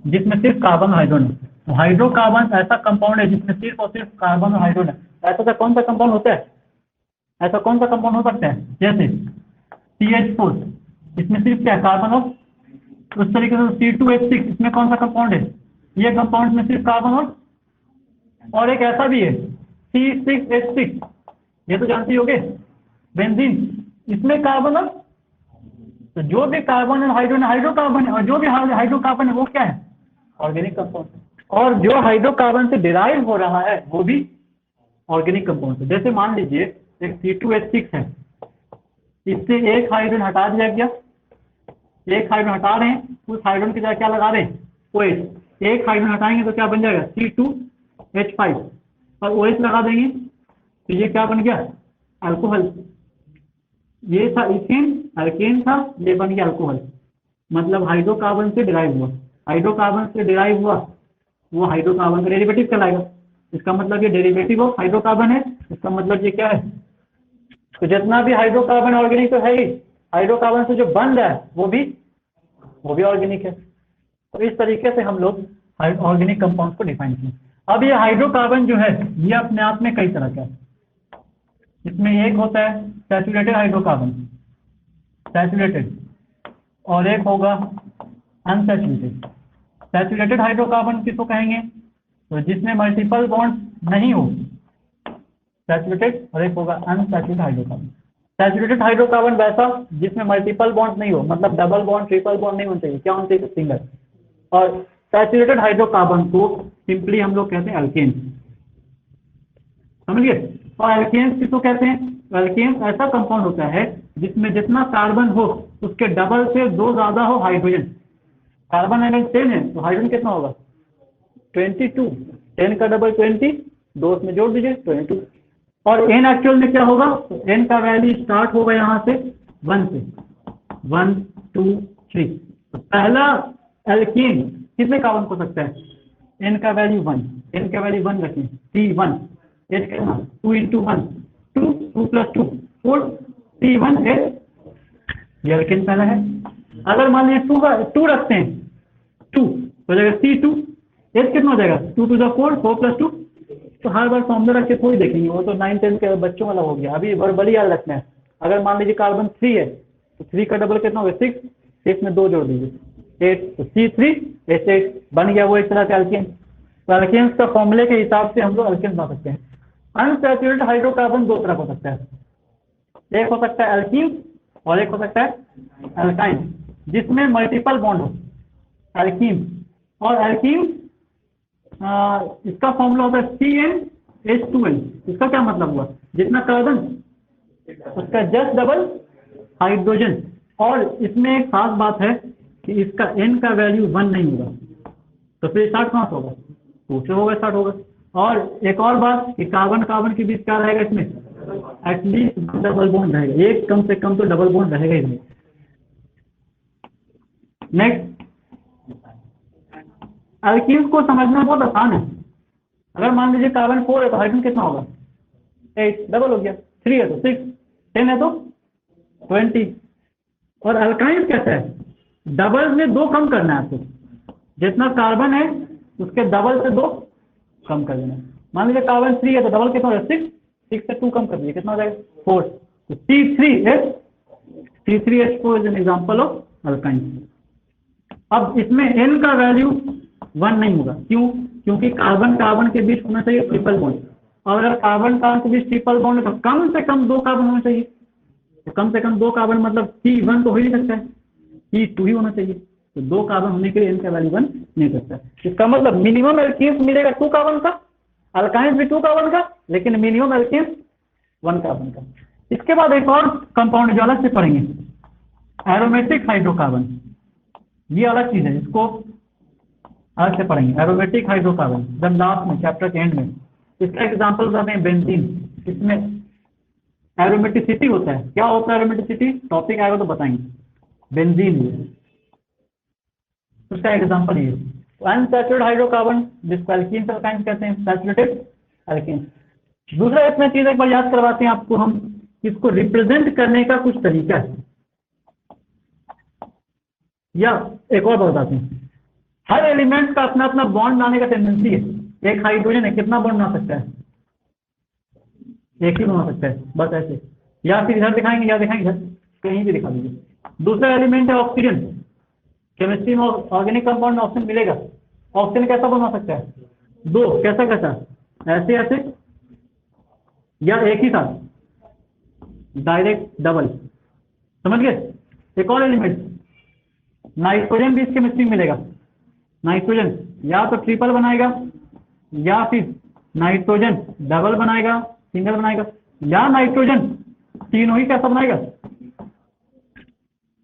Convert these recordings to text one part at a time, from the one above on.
जिसमें सिर्फ कार्बन और हाइड्रोजन है। तो हाइड्रोकार्बन ऐसा कंपाउंड है जिसमें सिर्फ और सिर्फ कार्बन और हाइड्रोजन है। ऐसा कौन सा कंपाउंड होता है? ऐसा कौन सा कंपाउंड हो सकता है? जैसे CH4, इसमें सिर्फ क्या कार्बन और, उस तरीके से C2H6, इसमें कौन सा कंपाउंड है? ये कंपाउंड में सिर्फ कार्बन और एक ऐसा भी है C6H6, ये तो जानते ही होगे, बेंजीन, इसमें कार्बन और, तो जो भी कार्बन और हाइड्रोजन हाइड्रोकार्बन है, और जो भी हाइड्रोकार्बन है वो क्या है? Organic compound. और जो हाइड्रोकार्बन से डिराइव हो रहा है वो भी ऑर्गेनिक कंपाउंड है। जैसे मान लीजिए एक C2H6 है, इससे एक हाइड्रोजन हटा दिया गया, एक हाइड्रोजन हटा रहे हैं, उस हाइड्रोजन की जगह क्या लगा रहे हैं? OH। एक हाइड्रोजन हटाएंगे तो क्या बन जाएगा? C2H5, और OH लगा देंगे तो ये क्या बन गया? अल्कोहल। ये था इथेन, अल्केन था, ये बन गया अल्कोहल। मतलब हाइड्रोकार्बन से डिराइव हुआ, हाइड्रोकार्बन से डिराइव हुआ वो हाइड्रोकार्बन का डेरिवेटिव कहलाएगा। इसका मतलब ये डेरिवेटिव ऑफ हाइड्रोकार्बन है। इसका मतलब ये क्या है? तो जितना भी हाइड्रोकार्बन ऑर्गेनिक तो है ही, हाइड्रोकार्बन से जो बन रहा है वो भी ऑर्गेनिक है। तो इस तरीके से हम लोग ऑर्गेनिक कंपाउंड को डिफाइन किए। अब ये हाइड्रोकार्बन जो है ये अपने आप में कई तरह का है। इसमें एक होता है सैचुरेटेड हाइड्रोकार्बन, सैचुरेटेड, और एक होगा अनसैचुरेटेड। सैचुरेटेड हाइड्रोकार्बन किसको कहेंगे? तो जिसमें मल्टीपल बॉन्ड नहीं हो, सैचुरेटेड, और एक होगा अनसैचुरेटेड हाइड्रोकार्बन। सैचुरेटेड हाइड्रोकार्बन वैसा जिसमें मल्टीपल बॉन्ड नहीं हो, मतलब डबल बॉन्ड ट्रिपल बॉन्ड नहीं होना चाहिए, क्या होना चाहिए? सिंगल। और सैचुरेटेड हाइड्रोकार्बन को सिंपली हम लोग कहते हैं अल्केन, समझिए। और अल्केन्स किसको कहते हैं? अल्केन्स ऐसा कंपाउंड होता है जिसमें जितना कार्बन हो उसके डबल से दो ज्यादा हो हाइड्रोजन। कार्बन अगर 10 है तो हाइड्रोजन कितना होगा? 22। 10 का डबल 20, दो उसमें जोड़ दीजिए 22। और n एक्चुअल में क्या होगा? तो n का वैल्यू स्टार्ट होगा यहाँ से 1 से, 1 2 3। तो पहला एल्कीन कितने कार्बन हो सकता है? n का वैल्यू 1, n का वैल्यू 1 रखें, C1, H कितना? 2 into 1, 2, 2 plus 2, 4, C1 H, ये एल्कीन पहला है। अगर मान लीजिए 2 रखते हैं, 2 हो जाएगा C2, H कितना हो जाएगा? 2 to the 4, 4 plus 2। तो हर बार फॉर्मूला रख के थोड़ी देखेंगे, वो तो 9 10 के बच्चों वाला हो गया। अभी वर्बली याद रखना है। अगर मान लीजिए कार्बन 3 है तो 3 का डबल कितना होगा? 6, 6 में 2 जोड़ दीजिए 8, तो C3H8 बन गया वो एक तरह का एल्केन। तो एल्केन्स का फॉर्मूले के हिसाब से हम लोग एल्केन बना सकते हैं। अनसैचुरेटेड हाइड्रोकार्बन दो तरह हो सकता है, एक हो सकता है एल्कीन और एक हो सकता है एल्काइन, जिसमें मल्टीपल बॉन्ड हो, एल्कीन। और एल्कीन इसका फॉर्मूला होता है CnH2n। इसका क्या मतलब हुआ? जितना कार्बन उसका जस्ट डबल हाइड्रोजन। और इसमें एक खास बात है कि इसका n का वैल्यू 1 नहीं होगा, तो फिर स्टार्ट कहाँ से होगा? 2 से होगा, स्टार्ट होगा। और एक और बात कि कार्बन कार्बन के बीच क्या रहेगा? इसमें एटलीस्ट डबल बॉन्ड रहेगा, एक कम से कम तो डबल बॉन्ड रहेगा इसमें। नेक्स्ट, एल्कीन्स को समझना बहुत आसान है। अगर मान लीजिए कार्बन 4 है तो हाइड्रोजन कितना होगा? 8, डबल हो गया। 3 है तो 6, 10 है तो 20। और अल्काइंस कैसा है? डबल में 2 कम करना है आपको, जितना कार्बन है उसके डबल से 2 कम कर देना है। मान लीजिए कार्बन 3 है तो डबल कितना होगा? 6, 6 से 2 कम कर दीजिए, कितना हो जाएगा? 4। तो C3H4 is an example of alkyne. अब इसमें n का वैल्यू 1 नहीं होगा, क्यों? क्योंकि कार्बन कार्बन के बीच होना चाहिए ट्रिपल बॉन्ड, और अगर कार्बन कार्बन के बीच ट्रिपल बॉन्ड है तो कम से कम 2 कार्बन होना चाहिए। तो कम से कम 2 कार्बन मतलब C1 तो हो ही नहीं सकता है, C2 ही होना चाहिए। तो 2 कार्बन होने के लिए n का वैल्यू 1 नहीं सकता। इसका मतलब मिनिमम एल्कीन्स मिलेगा 2 कार्बन का, अल्काइंस भी 2 कार्बन का, लेकिन मिनिमम एल्कीन्स 1 कार्बन का। इसके बाद एक और कंपाउंड जो अलग से पढ़ेंगे, एरोमेटिक हाइड्रोकार्बन। ये अलग चीज है, इसको अलग से पढ़ेंगे, एरोमेटिक हाइड्रोकार्बन, जब लास्ट में चैप्टर के एंड में। इसका एग्जाम्पल बताते हैं बेंजीन। इसमें एरोमेटिसिटी होता है। क्या होता है एरोमेटिसिटी? टॉपिक आएगा तो बताएंगे। बेंजीन उसका एग्जाम्पल ये अनसैचुरेटेड हाइड्रोकार्बन, जिसको एल्कीन्स अल्काइंस कहते हैं, सैचुरेटेड एल्कीन्स। दूसरा इसमें चीज एक बार याद करवाते हैं आपको हम, इसको रिप्रेजेंट करने का कुछ तरीका है, या एक और बताते हैं। हर एलिमेंट का अपना अपना बॉन्ड बनाने का टेंडेंसी है। एक हाइड्रोजन है, कितना बॉन्ड बना सकता है? एक ही बना सकता है, बस ऐसे। या फिर इधर दिखाएंगे या दिखाएंगे इधर, कहीं भी दिखा दीजिए। दूसरा एलिमेंट है ऑक्सीजन। केमिस्ट्री में ऑर्गेनिक कंपाउंड में ऑप्शन मिलेगा। ऑक्सीजन कैसा बना सकता है? दो, कैसा कैसा? ऐसे ऐसे या एक ही साथ, डायरेक्ट डबल। समझ गए? एक और एलिमेंट नाइट्रोजन भी इस केमिस्ट्री में मिलेगा। नाइट्रोजन या तो ट्रिपल बनाएगा या फिर नाइट्रोजन डबल बनाएगा, सिंगल बनाएगा, या नाइट्रोजन तीनों ही कैसा बनाएगा।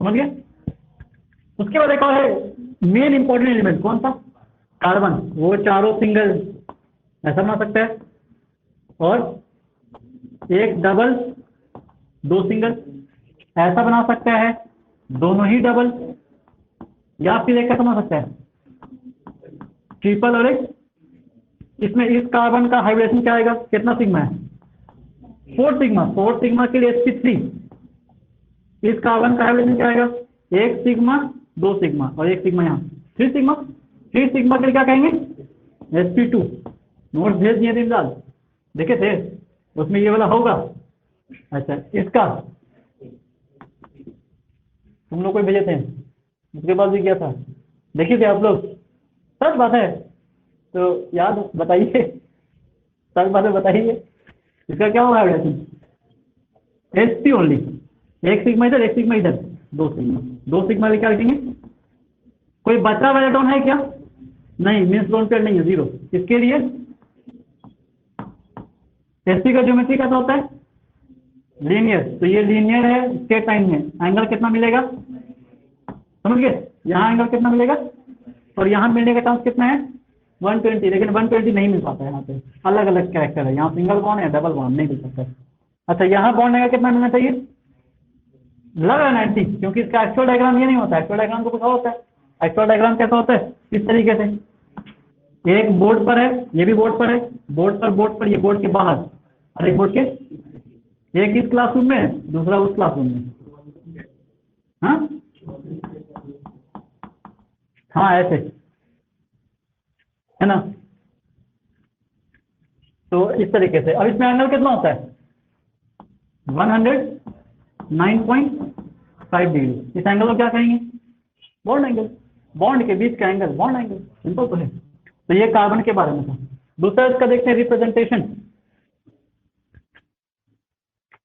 समझ गए? उसके बाद एक और है मेन इंपॉर्टेंट एलिमेंट, कौन सा? कार्बन। वो चारों सिंगल ऐसा बना सकता है, और एक डबल दो सिंगल ऐसा बना सकता है, दोनों ही डबल, या फिर एक कैसा बना सकता है? ट्रिपल और एक। इसमें इस कार्बन का हाइब्रिडेशन क्या आएगा? कितना सिग्मा है? 4 सिग्मा। 4 सिग्मा के लिए sp3। इस कार्बन का हाइब्रिडेशन क्या आएगा? 1 सिग्मा 2 सिग्मा और 1 सिग्मा यहाँ 3 सिग्मा। 3 सिग्मा के लिए क्या कहेंगे? sp2। नोट्स भेज दिए दिन रात, देखे थे? उसमें ये वाला होगा। अच्छा, इसका तुम लोग को भेजे थे, उसके बाद भी किया था, देखिए थे आप लोग? सच बात है तो याद बताइए, सच बात है बताइए, इसका क्या होगा? sp only. 1 सिग्मा इधर 1 सिग्मा इधर, 2 सिग्मा। 2 सिग्मा क्या लिखेंगे? कोई बचा हुआ इलेक्ट्रॉन है क्या? नहीं, मीन्स लोन पेयर नहीं है, 0। इसके लिए sp का ज्योमेट्री कैसा होता है? लीनियर। तो ये लीनियर है, स्ट्रेट लाइन में एंगल कितना मिलेगा? समझ गए? यहाँ एंगल कितना मिलेगा और यहाँ मिलने का चांस कितना है? 120। लेकिन 120 नहीं मिल पाता है, यहाँ पे अलग अलग कैरेक्टर है। यहाँ सिंगल बॉन्ड है, डबल बॉन्ड नहीं मिल सकता। अच्छा, यहाँ बॉन्ड का कितना मिलना चाहिए? लगा 90, क्योंकि इसका एक्चुअल डायग्राम ये नहीं होता है। एक्चुअल डायग्राम तो कुछ और होता है। एक्चुअल डायग्राम कैसा होता है? इस तरीके से, एक बोर्ड पर है, ये भी बोर्ड पर है, बोर्ड पर ये बोर्ड के बाहर, और एक बोर्ड के, एक इस क्लासरूम में है, दूसरा उस क्लासरूम में। हाँ हाँ, ऐसे है ना। तो इस तरीके से। अब इसमें एंगल कितना होता है? 109.5 डिग्री। इस एंगल को क्या कहेंगे? Bond angle. बॉन्ड के बीच का एंगल बॉन्ड एंगल, सिंपल तो है। तो ये कार्बन के बारे में था। दूसरा इसका देखते हैं रिप्रेजेंटेशन।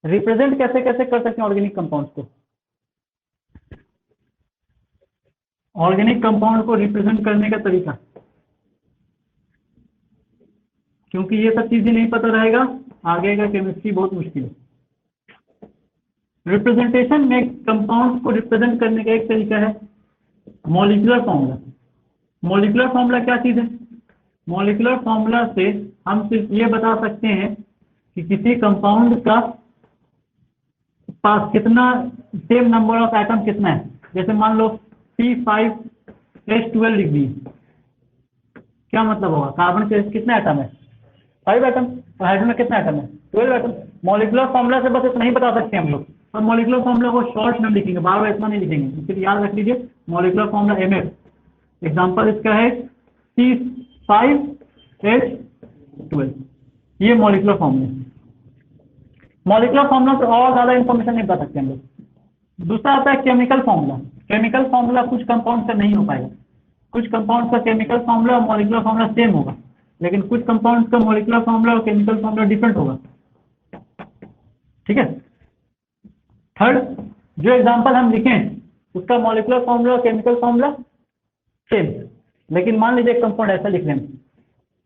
रिप्रेजेंट कैसे कैसे कर सकते हैं ऑर्गेनिक कंपाउंड्स को? ऑर्गेनिक कंपाउंड को रिप्रेजेंट करने का तरीका, क्योंकि ये सब चीजें नहीं पता रहेगा, आगे का केमिस्ट्री बहुत मुश्किल है। रिप्रेजेंटेशन में कंपाउंड को रिप्रेजेंट करने का एक तरीका है मॉलिक्यूलर फॉर्मूला। मॉलिक्यूलर फॉर्मूला क्या चीज है? मॉलिक्यूलर फॉर्मूला से हम सिर्फ ये बता सकते हैं कि किसी कंपाउंड का पास कितना सेम नंबर ऑफ एटम कितना है। जैसे मान लो C5H12 लिख दिए, क्या मतलब होगा? कार्बन के कितने एटम है? 5 एटम। और हाइड्रोजन में कितना एटम है? 12 एटम। मॉलिक्यूलर फॉर्मूला से बस इतना ही बता सकते हैं हम लोग। और मॉलिक्यूलर फॉर्मूला को शॉर्ट में लिखेंगे, बार बार इतना नहीं लिखेंगे, इसलिए याद रख लीजिए मॉलिक्यूलर फॉर्मूला MF। एग्जाम्पल इसका है C5H12, ये मॉलिक्यूलर फॉर्मूला। मॉलिक्यूलर फॉर्मूला से और ज्यादा इंफॉर्मेशन नहीं बता सकते हम लोग। दूसरा आता है केमिकल फॉर्मूला। केमिकल फॉर्मूला कुछ कंपाउंड से नहीं हो पाएगा। कुछ कंपाउंड का केमिकल फॉर्मूला और मॉलिक्यूलर फॉर्मूला सेम होगा, लेकिन कुछ कंपाउंड्स का मॉलिक्यूलर फॉर्मूला और केमिकल फॉर्मूला डिफरेंट होगा। ठीक है। थर्ड, जो एग्जांपल हम लिखें उसका मॉलिक्यूलर फॉर्मूला और केमिकल फॉर्मूला सेम, लेकिन मान लीजिए एक कंपाउंड ऐसा लिख लें,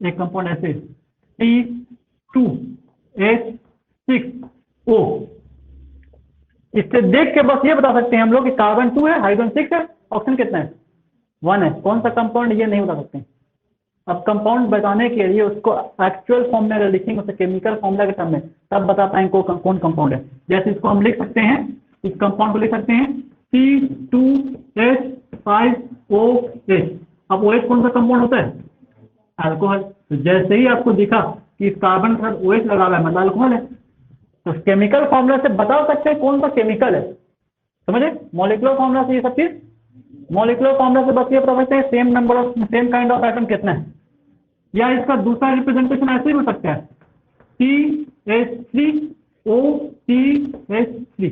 एक कंपाउंड ऐसे C2H6O। इससे देख के बस ये बता सकते हैं हम लोग कि कार्बन 2 है, हाइड्रोजन 6 है, ऑक्सीजन कितना है? 1 है। कौन सा कंपाउंड, ये नहीं बता सकते। अब कंपाउंड बताने के लिए उसको एक्चुअल फॉर्म में अगर लिखेंगे, उसे केमिकल फॉर्मूला के टर्म में, तब बता पाएंगे कौन कंपाउंड है। जैसे इसको हम लिख सकते हैं, इस कंपाउंड को लिख सकते हैं C2H5OH। अब OH कौन सा कंपाउंड होता है? अल्कोहल। तो जैसे ही आपको दिखा कि इस कार्बन के साथ OH लगा हुआ है, मतलब अल्कोहल है। तो केमिकल फॉर्मूला से बता सकते हैं कौन सा केमिकल है। समझे? मॉलिक्यूलर फॉर्मूला से ये सब चीज मॉलिक्यूलर फॉर्मूला से बस ये पता सकते हैं सेम काइंड ऑफ एटम कितना है, या इसका दूसरा रिप्रेजेंटेशन ऐसे भी हो सकता है CH3OCH3,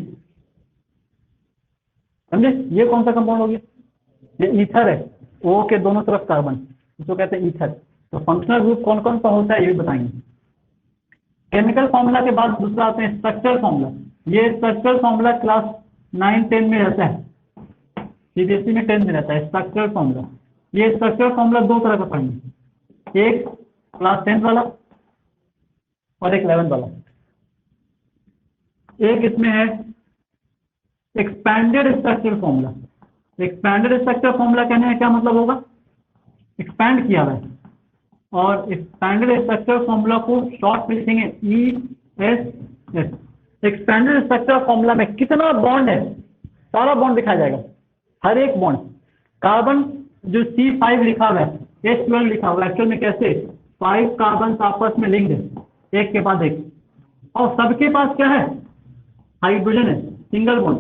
समझे? ये कौन सा कंपाउंड हो गया? ये ईथर है, O के दोनों तरफ कार्बन, इसको कहते हैं ईथर। तो फंक्शनल ग्रुप कौन कौन सा होता है ये भी बताएंगे। केमिकल फॉर्मूला के बाद दूसरा आते हैं स्ट्रक्चरल फॉर्मूला। ये स्ट्रक्चरल फॉर्मूला क्लास 9-10 में रहता है, सीबीएसई में 10 में रहता है स्ट्रक्चरल फॉर्मूला। ये स्ट्रक्चरल फॉर्मूला दो तरह का पढ़ेंगे, एक क्लास 10 वाला और एक 11 वाला। एक इसमें है expanded structural formula. Expanded structural formula कहने का क्या मतलब होगा? एक्सपैंड किया हुआ है, और एक्सपैंडेड स्ट्रक्चरल फॉर्मूला को शॉर्ट में लिखेंगे ESS। एक्सपैंडेड स्ट्रक्चरल फॉर्मूला में कितना बॉन्ड है सारा बॉन्ड दिखाया जाएगा, हर एक बॉन्ड। कार्बन जो C5 लिखा हुआ है, H12 लिखा हुआ है, एक्चुअल में कैसे 5 कार्बन आपस में लिंक्ड है एक के बाद एक, और सबके पास क्या है? हाइड्रोजन है, सिंगल बॉन्ड।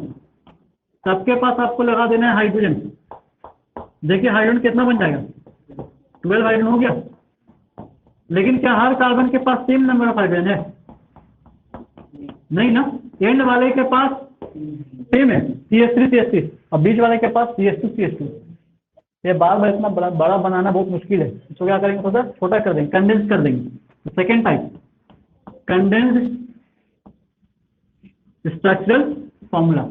सबके पास आपको लगा देना है हाइड्रोजन। देखिए हाइड्रोजन कितना बन जाएगा? 12 हाइड्रोजन हो गया। लेकिन क्या हर कार्बन के पास सेम नंबर ऑफ हाइड्रोजन है? नहीं ना, एंड वाले के पास सेम है CH3 और बीच वाले के पास CH2। ये बार बार इतना बड़ा बनाना बहुत मुश्किल है, इसको क्या करेंगे? थोड़ा छोटा कर देंगे, कंडेंस कर देंगे। Second type condensed structural formula,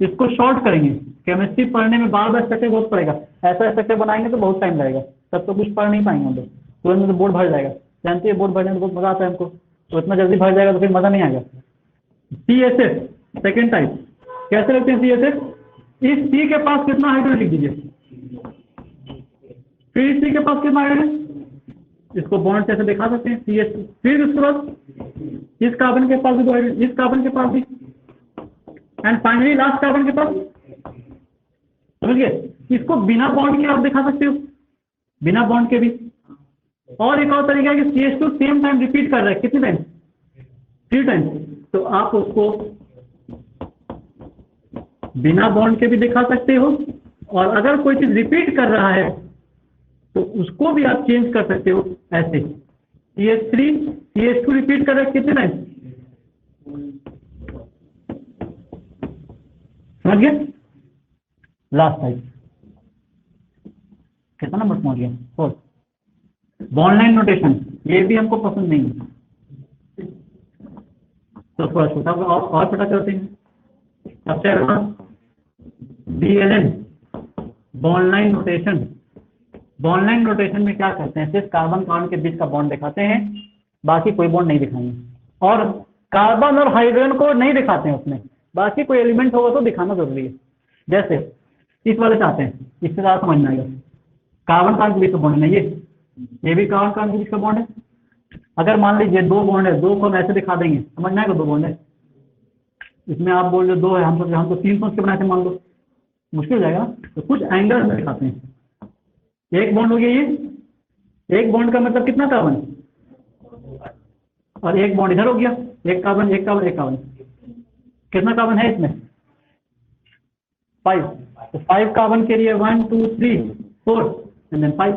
इसको शॉर्ट करेंगे। केमिस्ट्री पढ़ने में बार बार स्ट्रक्चर बहुत पड़ेगा, ऐसा स्ट्रक्चर बनाएंगे तो बहुत टाइम लगेगा, तब तो कुछ पढ़ नहीं पाएंगे हम लोग, तुरंत में तो बोर्ड भर जाएगा। जानते हैं बोर्ड भरने में बहुत मजा आता है हमको, तो इतना जल्दी भर जाएगा तो फिर मजा नहीं आएगा। CSS सेकेंड टाइप कैसे लिखते हैं? CSS, इस C के पास कितना हाइड्रोजन लिख दीजिए, फिर इस C के पास कितना हाइड्रोजन, इसको बॉन्ड कैसे दिखा सकते हैं? CH, फिर उसके बाद इस कार्बन के पास भी 2 हाइड्रोजन, इस कार्बन के पास भी, एंड फाइनली लास्ट कार्बन के पास। समझिए, इसको बिना बॉन्ड के आप दिखा सकते हो, बिना बॉन्ड के भी। और एक और तरीका है कि CH2 सेम टाइम रिपीट कर रहा है, कितने टाइम? 3 टाइम। तो आप उसको बिना बॉन्ड के भी दिखा सकते हो, और अगर कोई चीज रिपीट कर रहा है तो उसको भी आप चेंज कर सकते हो ऐसे। CH3 CH2 रिपीट कर रहा है कितने टाइम? समझ गए? लास्ट टाइप कितना नंबर पहुंच गया? 4। बॉन्ड लाइन नोटेशन, ये भी हमको पसंद नहीं है, तो थोड़ा छोटा और पता करते हैं। सबसे BLN bond line notation. Bond line notation में क्या करते हैं? सिर्फ कार्बन कार्बन के बीच का बॉन्ड दिखाते हैं, बाकी कोई बॉन्ड नहीं दिखाएंगे, और कार्बन और हाइड्रोजन को नहीं दिखाते हैं उसमें, बाकी कोई एलिमेंट होगा तो दिखाना जरूरी है। जैसे इस वाले चाहते हैं, इससे ज़्यादा समझ में आएगा। कार्बन कार्बन के बीच का बॉन्ड है ये भी कार्बन कार्बन के बीच का बॉन्ड है। अगर मान लीजिए 2 बॉन्ड है, 2 को हम ऐसे दिखा देंगे, समझ में आएगा? 2 बॉन्ड है, इसमें आप बोल रहे 2 है, हम तो 3 सोच के बनाए थे, मान लो मुश्किल हो जाएगा ना। तो कुछ एंगल में दिखाते हैं। एक बॉन्ड हो गया, ये एक बॉन्ड का मतलब कितना कार्बन, और एक बॉन्ड इधर हो गया, एक कार्बन एक कार्बन एक कार्बन, कितना कार्बन है इसमें? 5। तो 5 कार्बन के लिए 1 2 3 4 एंड देन 5,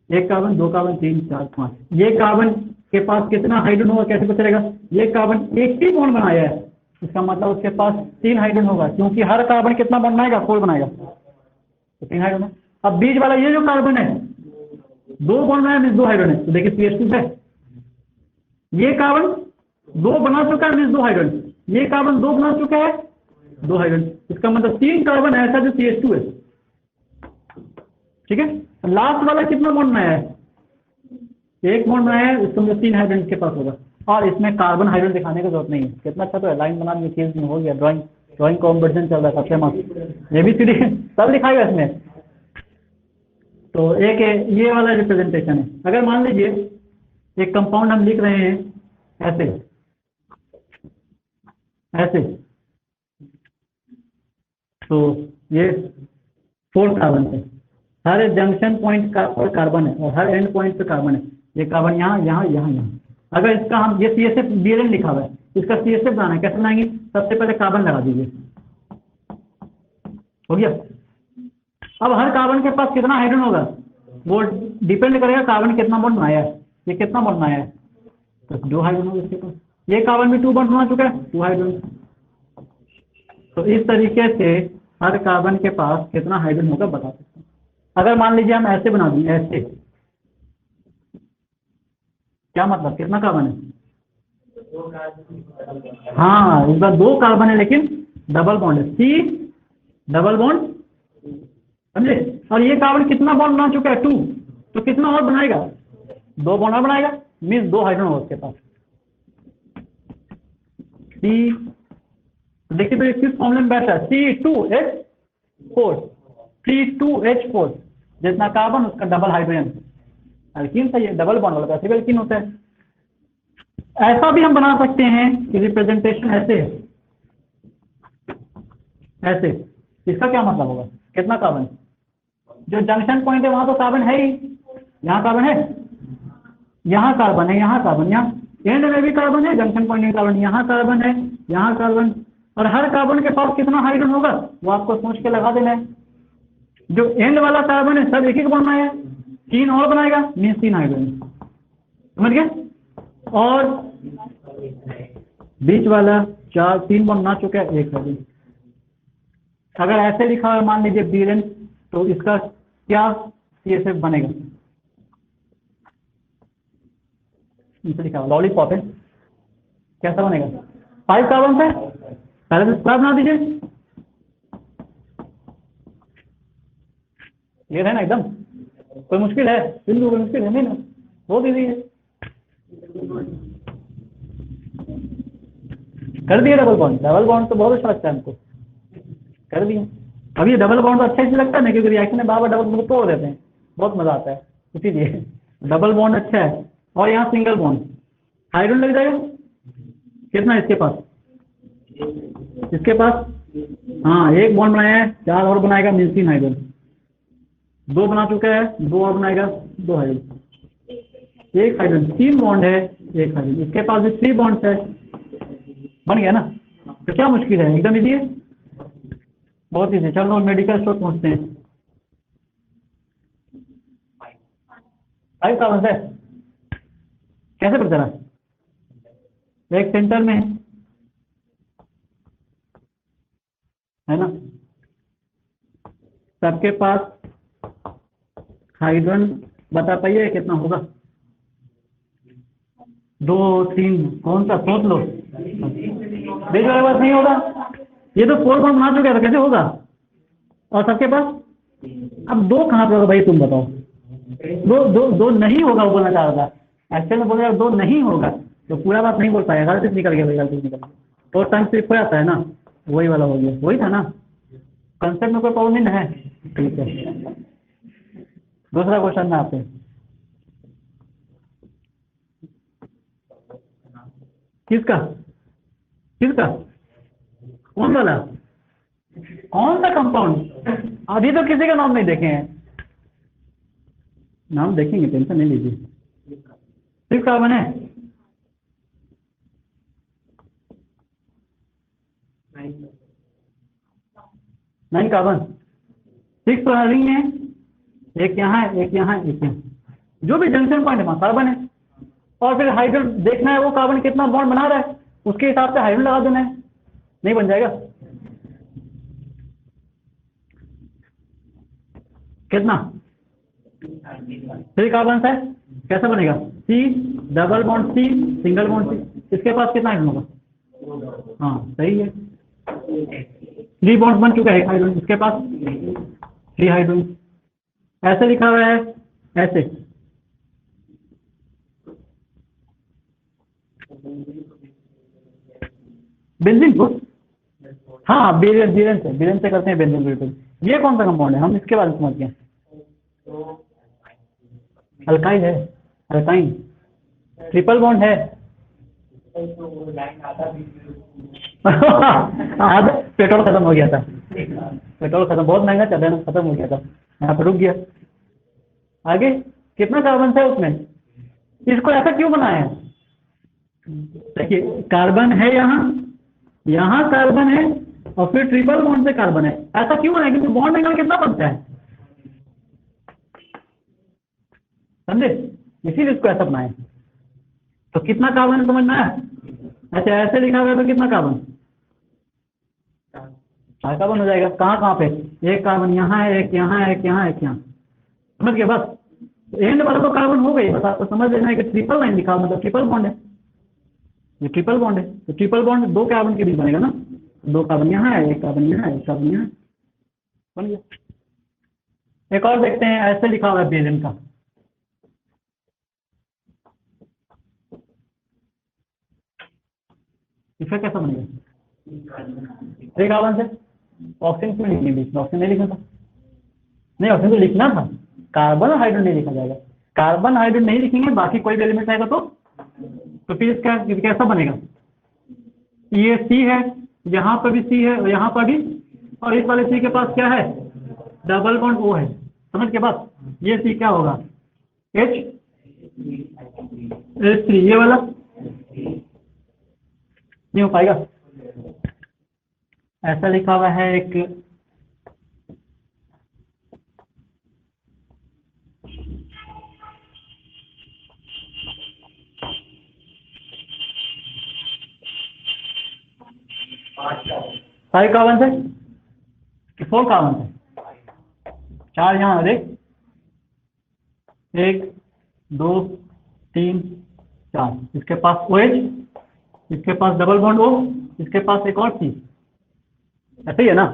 एक कार्बन 2 कार्बन 3 4 5। ये कार्बन के पास कितना हाइड्रोजन होगा कैसे पता चलेगा? ये कार्बन एक ही बॉन्ड बनाया है, इसका मतलब उसके पास 3 हाइड्रोजन होगा, क्योंकि हर कार्बन कितना बॉन्ड बनाएगा? 4 बनाएगा, तो 3 हाइड्रोजन। अब बीच वाला ये जो कार्बन है 2 बॉन्ड बनाया, 2 हाइड्रोजन है, तो देखिए CH2 है। ये कार्बन 2 बना चुका है, 2 हाइड्रोजन। ये कार्बन 2 बना चुका है, 2 हाइड्रोजन, इसका मतलब 3 कार्बन ऐसा जो CH2 है। ठीक है, लास्ट वाला कितना बॉन्ड बनाया है? एक बॉन्ड बनाया है, इसका मतलब 3 हाइड्रोजन के पास होगा, और इसमें कार्बन हाइड्रोजन दिखाने की जरूरत नहीं है। कितना अच्छा तो है, लाइन बना दी, चीज में हो गया। ड्राइंग कॉम्पिटिशन चल रहा है, सबसे मस्त ABCD सब लिखाएगा इसमें। तो एक ये वाला रिप्रेजेंटेशन है। अगर मान लीजिए एक कंपाउंड हम लिख रहे हैं ऐसे ऐसे, तो ये 4 कार्बन है, हर जंक्शन पॉइंट का पर कार्बन है और हर एंड पॉइंट पे कार्बन है। ये कार्बन यहाँ यहाँ यहाँ यहाँ। अगर इसका हम ये CSF BLN लिखा हुआ है, इसका CSF बनाना है, कैसे बनाएंगे? सबसे पहले कार्बन लगा दीजिए, हो गया। अब हर कार्बन के पास कितना हाइड्रोजन होगा वो डिपेंड करेगा कार्बन कितना बॉन्ड बनाया है। ये कितना बॉन्ड बनाया है तो 2 हाइड्रोजन होगा इसके पास। ये कार्बन भी 2 बॉन्ड बना चुका है 2 हाइड्रोजन। तो इस तरीके से हर कार्बन के पास कितना हाइड्रोजन होगा बता सकते हैं। अगर मान लीजिए हम ऐसे बना दें ऐसे, क्या मतलब कितना कार्बन है? हाँ इस बार 2 कार्बन है लेकिन डबल बॉन्ड है, C डबल बॉन्ड, समझे। और ये कार्बन कितना बॉन्ड बना चुका है 2, तो कितना और बनाएगा 2 बॉन्ड और बनाएगा, मीन्स 2 हाइड्रोजन होगा उसके पास। C देखिए तो किस फॉर्मूले में बैठा है C2H4, C2H4 जितना कार्बन उसका डबल हाइड्रोजन। अल्कीन सही है, डबल बॉन्ड वाला वैसे अल्कीन होता है। ऐसा भी हम बना सकते हैं कि रिप्रेजेंटेशन ऐसे ऐसे, इसका क्या मतलब होगा कितना कार्बन, जो जंक्शन पॉइंट है वहां तो कार्बन है ही, यहाँ कार्बन है, यहाँ कार्बन है, यहाँ कार्बन, यहाँ एंड में भी कार्बन है, जंक्शन पॉइंट में कार्बन, यहाँ कार्बन है, यहाँ कार्बन, और हर कार्बन के पास कितना हाइड्रोजन होगा वो आपको सोच के लगा देना है। जो एंड वाला कार्बन है सब एक एक बॉन्ड बनाएगा, 3 और बनाएगा मीन्स 3 हाइड्रोजन, समझ गए। और बीच वाला 3 बॉन्ड बना चुका है 1 हाइड्रोजन। अगर ऐसे लिखा है मान लीजिए बीरेन, तो इसका क्या CSF बनेगा, इसे लिखा लॉलीपॉप है, कैसा बनेगा 5 कार्बन से, पहले तो स्क्वायर बना दीजिए, ये है ना एकदम, कोई मुश्किल है बिल्कुल कोई मुश्किल है नहीं ना, बहुत इजी है, कर दिया डबल बॉन्ड तो बहुत अच्छा लगता है हमको, कर दिया। अब ये डबल बॉन्ड तो अच्छा इसलिए लगता है ना क्योंकि रिएक्शन में बार बार डबल बॉन्ड तोड़ देते हैं, बहुत मजा आता है, इसीलिए डबल बॉन्ड अच्छा है। और यहाँ सिंगल बॉन्ड हाइड्रोजन लग जाएगा, कितना है इसके पास हाँ 1 बॉन्ड बनाया है, 4 और बनाएगा मीन्स 3 हाइड्रोजन, 2 बना चुका है, 2 और बनाएगा 2 हाइड्रोजन, 1 हाइड्रोजन, 3 बॉन्ड है 1 हाइड्रोजन, इसके पास भी 3 बॉन्ड है, बन गया ना। तो क्या मुश्किल है, एकदम इजी है, बहुत इजी। चलो मेडिकल स्टोर पहुंचते हैं। 5 कार्बन है, कैसे पता चला, एक सेंटर में है ना, सबके पास हाइड्रोजन बता पाइए कितना होगा, 2 3 कौन सा सोच लो, बीच वाले पास नहीं होगा, ये तो 4 बॉन्ड बना चुका है तो कैसे होगा, और सबके पास अब 2 कहाँ पे होगा भाई तुम बताओ, 2 नहीं होगा, वो बोलना चाह रहा था एक्चुअल में, बोलेगा 2 नहीं होगा तो पूरा बात नहीं बोल पाएगा, गलती निकल गया भाई, गलती निकल गया, तो टाइम सिर्फ हो जाता है ना, वही वाला हो गया, वही था ना, कंसेप्ट में कोई प्रॉब्लम नहीं है, ठीक है। दूसरा क्वेश्चन है आपसे, किसका किसका कौन वाला, कौन सा कंपाउंड, अभी तो किसी का नाम नहीं देखे हैं, नाम देखेंगे टेंशन नहीं लीजिए, सिर्फ कार्बन है, 9 कार्बन, 6 तो रिंग है, एक यहाँ है, एक यहाँ है, एक यहाँ, जो भी जंक्शन पॉइंट है वहाँ कार्बन है, और फिर हाइड्रोजन देखना है वो कार्बन कितना बॉन्ड बना रहा है, उसके हिसाब से हाइड्रोजन लगा देना है, नहीं बन जाएगा कितना 3 कार्बन है, कैसा बनेगा C double bond C single bond C, इसके पास कितना हाइड्रोजन होगा, हाँ सही है, 3 बॉन्ड बन चुका है हाइड्रोजन, इसके पास 3 हाइड्रोजन, ऐसे लिखा हुआ है ऐसे, बेंजीन को, हाँ बीरेन से करते हैं बेंजीन, बिल्कुल। ये कौन सा कंपाउंड है, हम इसके बारे में समझते हैं, अल्काइल है, अल्काइन, ट्रिपल बॉन्ड है, आधा पेट्रोल खत्म हो गया था, पेट्रोल खत्म, बहुत महंगा चल रहा है ना, खत्म हो गया था, यहाँ पर रुक गया। आगे कितना कार्बन था उसमें, इसको ऐसा क्यों बनाया है, देखिए कार्बन है यहाँ कार्बन है और फिर ट्रिपल बॉन्ड से कार्बन है, ऐसा क्यों बनाया, क्योंकि बॉन्ड एंगल कितना बनता है समझे, इसीलिए इसको ऐसा बनाए। तो कितना कार्बन है समझ में आया? अच्छा ऐसे लिखा हुआ है तो कितना कार्बन? 4 कार्बन हो जाएगा। कहाँ कहाँ पे? एक कार्बन यहाँ है, एक यहाँ है, एक यहाँ, एक यहाँ। समझ गए? बस एंड वाला तो कार्बन हो गई, बस आपको समझ लेना है कि ट्रिपल लाइन लिखा हुआ मतलब ट्रिपल बॉन्ड है। ये ट्रिपल बॉन्ड है, तो ट्रिपल बॉन्ड 2 कार्बन के बीच बनेगा ना। 2 कार्बन यहाँ है, एक कार्बन यहाँ है, एक कार्बन यहाँ है। बन गया। एक और देखते हैं, ऐसे लिखा हुआ है बेंजीन का। इसे कैसा बनेगा? 3 कार्बन से ऑक्सीजन क्यों लिखनी थी? ऑक्सीजन नहीं लिखना था? नहीं, ऑक्सीजन तो लिखना था, कार्बन और हाइड्रोजन नहीं लिखा जाएगा। कार्बन हाइड्रोजन नहीं लिखेंगे, बाकी कोई भी एलिमेंट आएगा तो फिर इसका कैसा बनेगा? ये सी है, यहाँ पर भी सी है और यहाँ पर भी, और इस वाले सी के पास क्या है? डबल बॉन्ड ओ है। समझ के बाद ये सी क्या होगा? H3। ये वाला नहीं हो पाएगा। ऐसा लिखा हुआ है एक, फाइव कार्बन से कि 4 कार्बन से? 4 यहाँ देख, 1 2 3 4। इसके पास OH, इसके पास डबल बॉन्ड O, इसके पास एक और सी। ऐसे ही है ना?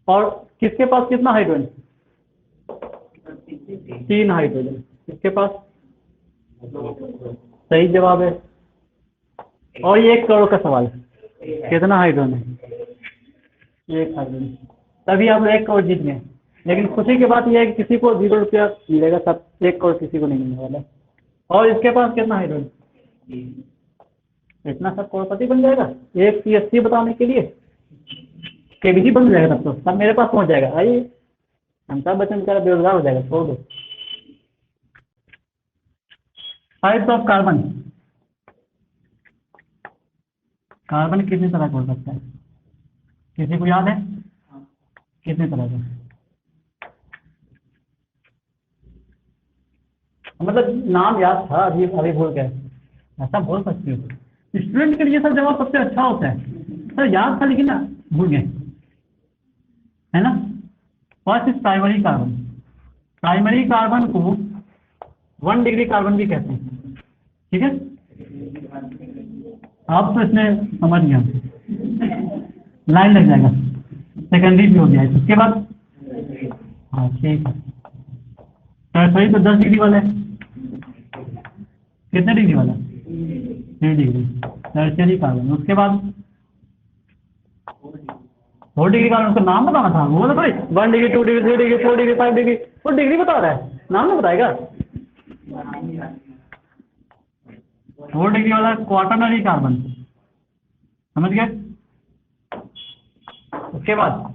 और किसके पास कितना हाइड्रोजन? 3 हाइड्रोजन। इसके पास सही जवाब है। और ये 1 करोड़ का सवाल है, कितना हाइड्रोजन है? 1 हाइड्रोजन। तभी आप 1 करोड़ जीत गए। लेकिन खुशी की बात यह है कि किसी को 0 रुपया मिलेगा, सब 1 करोड़ किसी को नहीं मिलने वाला। और इसके पास कितना हाइड्रोजन? इतना सब करोड़पति बन जाएगा एक CSC बताने के लिए। KBC बन जाएगा तब तो, सब मेरे पास पहुंच जाएगा। आइए, अमिताभ बच्चन बेचारा बेरोजगार हो जाएगा, छोड़ दो। Types of carbon. कार्बन कितनी तरह का हो सकता है? किसी को याद है? कितने तरह का? मतलब नाम याद था, अभी भूल गए। ऐसा बोल सकती हो, स्टूडेंट के लिए सर जवाब सबसे अच्छा होता है। सर याद था लेकिन ना भूल गए, है ना? First is primary carbon. Primary carbon को 1 डिग्री कार्बन भी कहते हैं, ठीक है? आप तो इसमें समझ गया, लाइन लग जाएगा। सेकेंडरी भी हो गया है, इसके बाद हाँ ठीक है। टर्सरी तो 10 डिग्री वाला है। कितने डिग्री वाला? 3 डिग्री टर्सरी कार्बन। उसके बाद 4 डिग्री कार्बन, उसका नाम बताना था। वो भाई 1 degree 2 degree 3 degree 4 degree 5 degree, वो डिग्री बता रहा है, नाम नहीं बताएगा। 4 डिग्री वाला क्वाटरनरी कार्बन, समझ गए? उसके बाद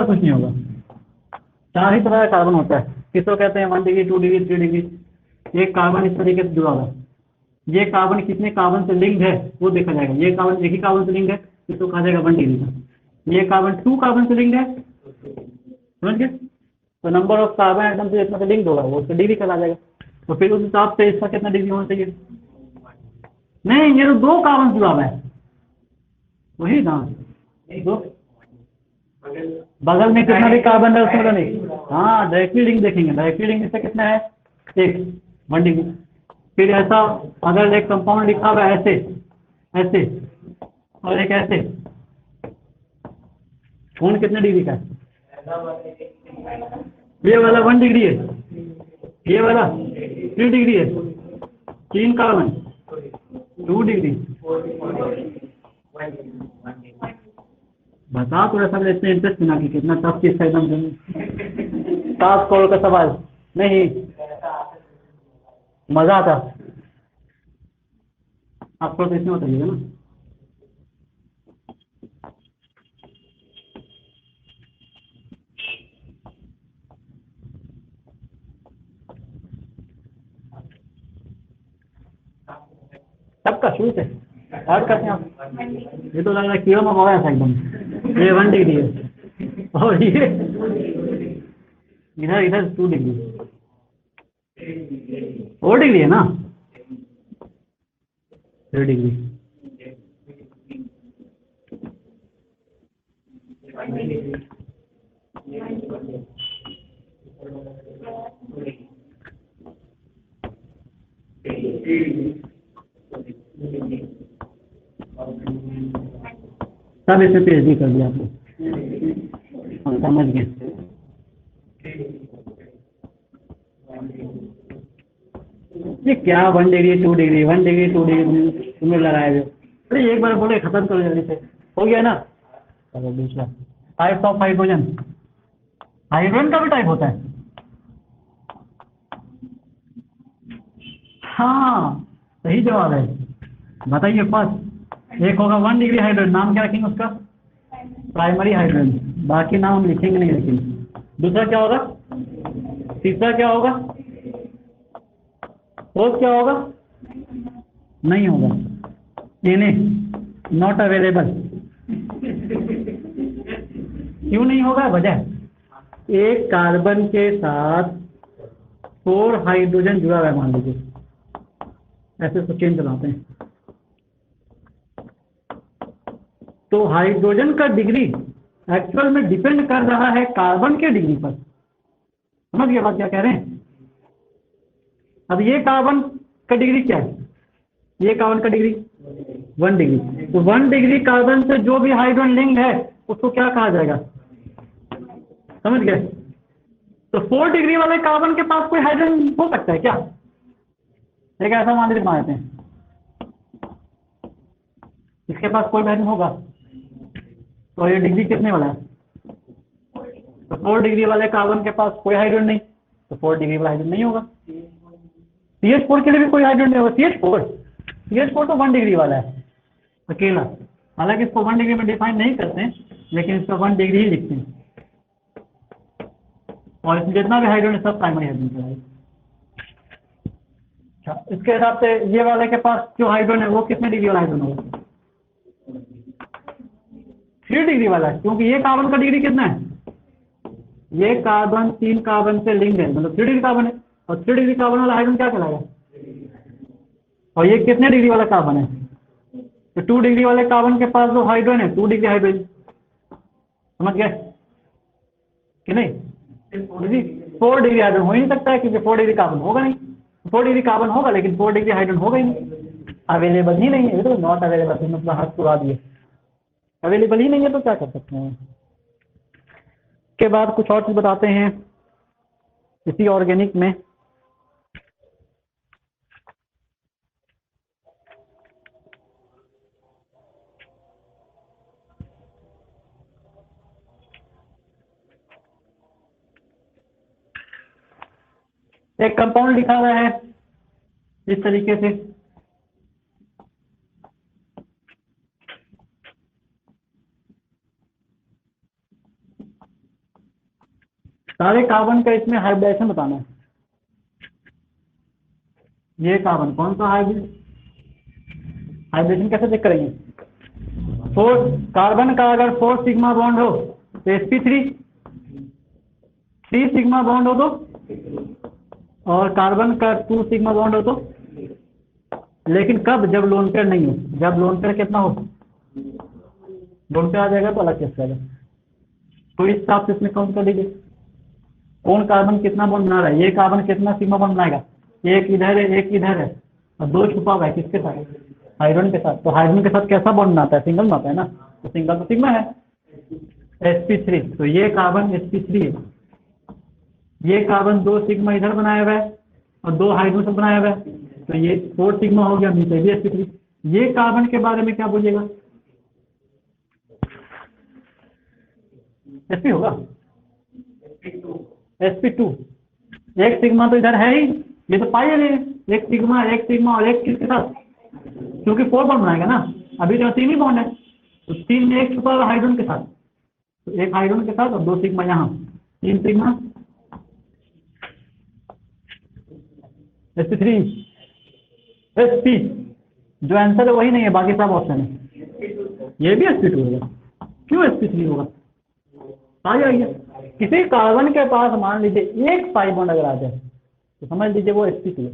कुछ नहीं होगा। 4 ही तरह का कार्बन होता है। किसको कहते हैं? 1 डिग्री 2 डिग्री 3 डिग्री। एक कार्बन इस तरीके से जुड़ा हुआ है। ये कार्बन कितने कार्बन से लिंक्ड है वो देखा जाएगा। ये कार्बन एक ही कार्बन से लिंक्ड है, इसको कहा जाएगा 1 डिग्री का। ये कार्बन 2 कार्बन से लिंक्ड है, समझ गए? तो नंबर ऑफ कार्बन एटम से जितना से लिंक्ड होगा वो उसको डिग्री कहला जाएगा। तो फिर उस हिसाब से इसका कितना डिग्री होना चाहिए? नहीं, ये तो 2 कार्बन जुड़ा हुआ है, वही ना। दो बगल में कितना भी कार्बन है उसमें नहीं। हाँ, डायरेक्टली लिंक देखेंगे। डायरेक्टली लिंक इससे कितना है? 1 डिग्री। फिर ऐसा अगर एक कंपाउंड लिखा हुआ है ऐसे ऐसे और एक ऐसे, कौन कितने डिग्री का है? ये वाला 1 डिग्री है, ये वाला 3 डिग्री है। 3 कार्बन 2 डिग्री। बता तो ऐसा इतने इंटरेस्ट ना कि कितना टफ चीज था एकदम। 7 करोड़ का सवाल नहीं, मजा आता। आपको तो इसमें बताइएगा ना। सबका शुरू से स्टार्ट करते हैं आप। ये तो लग रहा है कीड़ा मकोड़ा ऐसा एकदम। ये 1 डिग्री है और ये इधर 2 डिग्री। 4 डिग्री है ना, 3 डिग्री। सब इसमें पीएचडी कर दिया आपको, हम समझ गए। ये क्या 1 डिग्री 2 डिग्री 1 डिग्री 2 डिग्री तुम्हें लगाए हुए। अरे एक बार बोले खत्म करो जल्दी से, हो गया ना। चलो दूसरा, टाइप्स ऑफ हाइड्रोजन। हाइड्रोजन का भी टाइप होता है। हाँ सही जवाब है, बताइए। फर्स्ट एक होगा 1 डिग्री हाइड्रोजन, नाम क्या रखेंगे उसका? प्राइमरी हाइड्रोजन, बाकी नाम हम लिखेंगे नहीं लेकिन। दूसरा क्या होगा? तीसरा क्या होगा? फोर्थ क्या होगा? नहीं होगा, Na नॉट अवेलेबल। क्यों नहीं होगा? वजह, एक कार्बन के साथ 4 हाइड्रोजन जुड़ा हुआ है मान लीजिए, ऐसे तो चेन चलाते हैं, तो हाइड्रोजन का डिग्री एक्चुअल में डिपेंड कर रहा है कार्बन के डिग्री पर। समझ गए बात क्या कह रहे हैं? अब ये कार्बन का डिग्री क्या है? ये कार्बन का डिग्री 1 डिग्री, तो 1 डिग्री कार्बन से जो भी हाइड्रोजन लिंक है उसको क्या कहा जाएगा? समझ गए? तो 4 डिग्री वाले कार्बन के पास कोई हाइड्रोजन हो सकता है क्या? एक ऐसा मान लीजिए बनाते हैं, इसके पास कोई हाइड्रोजन होगा, तो ये डिग्री कितने वाला है? तो 4 डिग्री वाले कार्बन के पास कोई हाइड्रोजन नहीं, तो 4 डिग्री वाला हाइड्रोजन नहीं होगा। CH4 के लिए भी कोई हाइड्रोजन नहीं होगा। CH4 तो 1 डिग्री वाला है अकेला, हालांकि इसको 1 डिग्री में डिफाइन नहीं करते हैं, लेकिन इसको 1 डिग्री ही लिखते हैं, और इसमें जितना भी हाइड्रोजन सब प्राइमरी हाइड्रोजन है। अच्छा, इसके हिसाब से ये वाले के पास जो हाइड्रोजन है वो कितने डिग्री वाला हाइड्रोजन होगा? 3 डिग्री वाला है, क्योंकि ये कार्बन का डिग्री कितना है? ये कार्बन 3 कार्बन से लिंक है, मतलब 3 डिग्री कार्बन है, और 3 डिग्री कार्बन वाला हाइड्रोजन क्या कहलाएगा? और ये कितने डिग्री वाला कार्बन है? तो 2 डिग्री वाले कार्बन के पास जो हाइड्रोजन है 2 डिग्री हाइड्रोजन। समझ गए कि नहीं? 4 डिग्री हाइड्रोजन हो ही नहीं सकता है, क्योंकि 4 डिग्री कार्बन होगा नहीं। 4 डिग्री कार्बन होगा लेकिन 4 डिग्री हाइड्रोजन होगा ही नहीं, अवेलेबल ही नहीं है। ये तो नॉट अवेलेबल, मतलब हाथ पुरा दिए, अवेलेबल ही नहीं है, तो क्या कर सकते हैं। के बाद कुछ और चीज बताते हैं इसी ऑर्गेनिक में। एक कंपाउंड लिखा हुआ है इस तरीके से, सारे कार्बन का इसमें हाइब्रिडेशन बताना है। ये कार्बन कौन सा हाइब्रिडेशन कैसे चेक करेंगे? 4 कार्बन का अगर 4 सिग्मा बॉन्ड हो तो sp3, 3 सिग्मा बॉन्ड हो तो, और कार्बन का 2 सिग्मा बॉन्ड हो तो। लेकिन कब? जब लोन पेयर नहीं हो। जब लोन पेयर कितना हो? लोन पेयर आ जाएगा तो अलग केस रहेगा। तो इस हिसाब से इसमें काउंट कर लीजिए कौन कार्बन कितना बॉन्ड बना रहा है। ये कार्बन कितना सिग्मा बॉन्ड बनाएगा? एक इधर है, एक इधर है, और 2 छुपा हुआ है किसके साथ? हाइड्रोजन के साथ। तो हाइड्रोजन के साथ कैसा बॉन्ड बनाता है? सिंगल बनाता है ना, तो सिंगल तो सिग्मा है। sp3, तो ये कार्बन sp3 है। ये कार्बन 2 सिग्मा इधर बनाया हुआ है और 2 हाइड्रोजन बनाया हुआ है, तो ये 4 सिग्मा हो गया, नीचे भी sp3। ये कार्बन के बारे में क्या बोलिएगा? sp होगा, sp2। एक सिग्मा तो इधर है ही, ये तो पाई है। एक सिग्मा और एक किसके साथ? क्योंकि 4 बॉन्ड बनाएगा ना, अभी तो 3 ही बॉन्ड है, तो 3 में एक छुपा हुआ हाइड्रोजन के साथ, तो एक हाइड्रोजन के साथ और 2 सिग्मा यहाँ, 3 सिग्मा sp3 sp। जो आंसर है वही नहीं है, बाकी सब ऑप्शन है। ये भी sp2 होगा। क्यों sp3 होगा? आ जाइए, किसी कार्बन के पास मान लीजिए एक पाई बॉन्ड अगर आ जाए तो समझ लीजिए वो sp2 है।